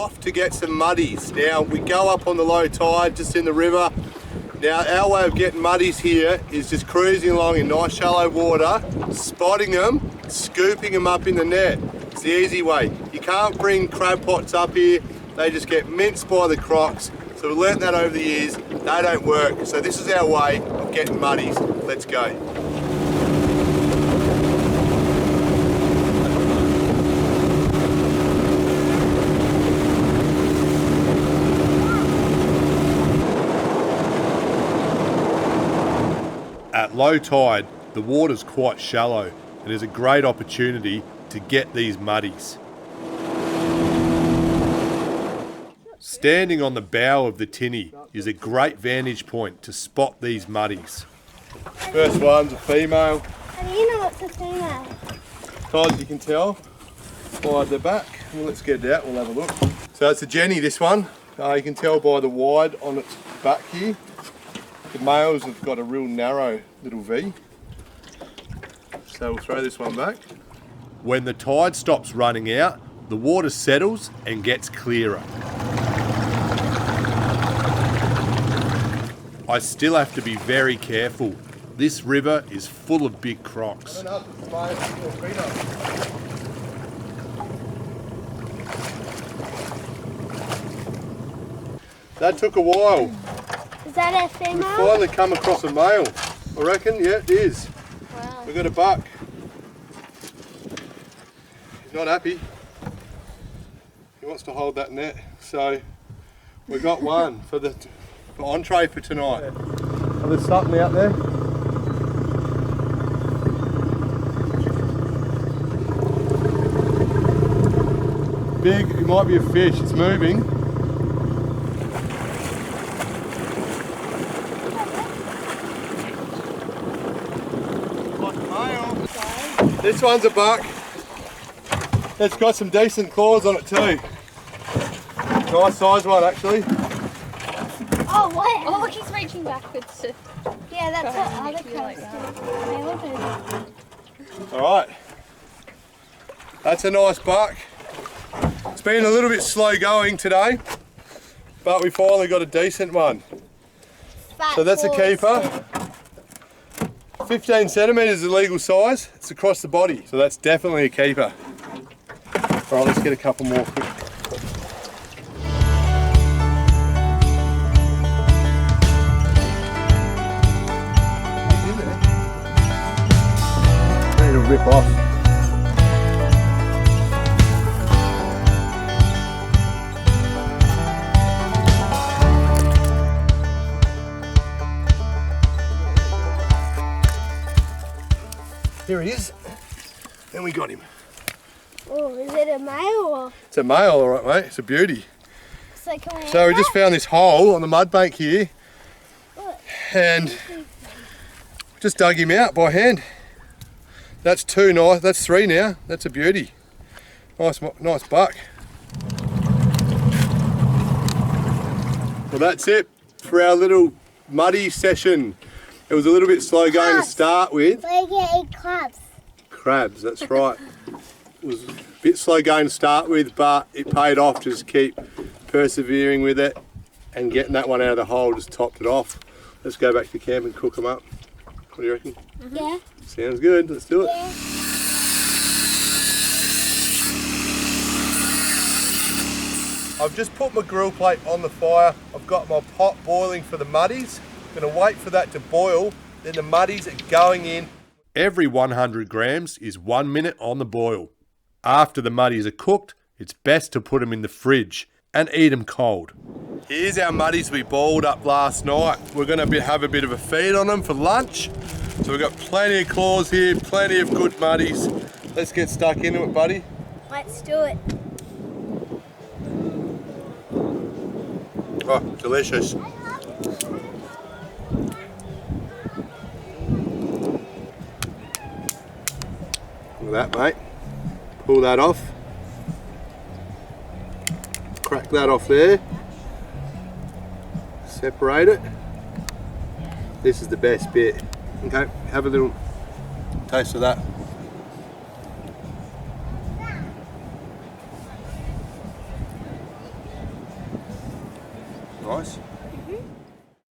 off to get some muddies. Now we go up on the low tide, just in the river. Now our way of getting muddies here is just cruising along in nice shallow water, spotting them, scooping them up in the net. It's the easy way. You can't bring crab pots up here, they just get minced by the crocs. So we've learnt that over the years, they don't work. So this is our way of getting muddies. Let's go. At low tide, the water's quite shallow and there's a great opportunity to get these muddies. Standing on the bow of the tinny is a great vantage point to spot these muddies. First one's a female. How do you know it's a female? Because you can tell by the back. Well, let's get it out, we'll have a look. So it's a Jenny, this one. You can tell by the wide on its back here. The males have got a real narrow little V. So we'll throw this one back. When the tide stops running out, the water settles and gets clearer. I still have to be very careful. This river is full of big crocs. That took a while. Is that a female? We finally come across a male. I reckon, yeah, it is. Wow. We've got a buck. He's not happy. He wants to hold that net. So we got one for entree for tonight. Oh, there's something out there. Big, it might be a fish, it's moving. This one's a buck. It's got some decent claws on it too. Nice size one actually. Oh, what? Oh, he's reaching backwards to... Yeah, that's what other like crabs do. Alright. That's a nice buck. It's been a little bit slow going today, but we finally got a decent one. So that's a keeper. 15 centimetres is the legal size. It's across the body, so that's definitely a keeper. Alright, let's get a couple more quick. Ready to rip off. Here he is, and we got him. Oh, is it a male or? It's a male, all right, mate. It's a beauty. So can we So we just found this hole on the mud bank here, and just dug him out by hand. That's two nice. That's three now. That's a beauty. Nice buck. Well, that's it for our little muddy session. It was a little bit slow going to start with. We're getting crabs. Crabs, that's right. It was a bit slow going to start with, but it paid off. Just keep persevering with it and getting that one out of the hole just topped it off. Let's go back to camp and cook them up. What do you reckon? Yeah. Sounds good, let's do it. Yeah. I've just put my grill plate on the fire. I've got my pot boiling for the muddies. I'm going to wait for that to boil, then the muddies are going in. Every 100 grams is 1 minute on the boil. After the muddies are cooked, it's best to put them in the fridge and eat them cold. Here's our muddies we boiled up last night. We're going to have a bit of a feed on them for lunch. So we've got plenty of claws here, plenty of good muddies. Let's get stuck into it, buddy. Let's do it. Oh, delicious. Look at that, mate. Pull that off. Crack that off there. Separate it. This is the best bit. Okay, have a little taste of that. Nice. Mhm.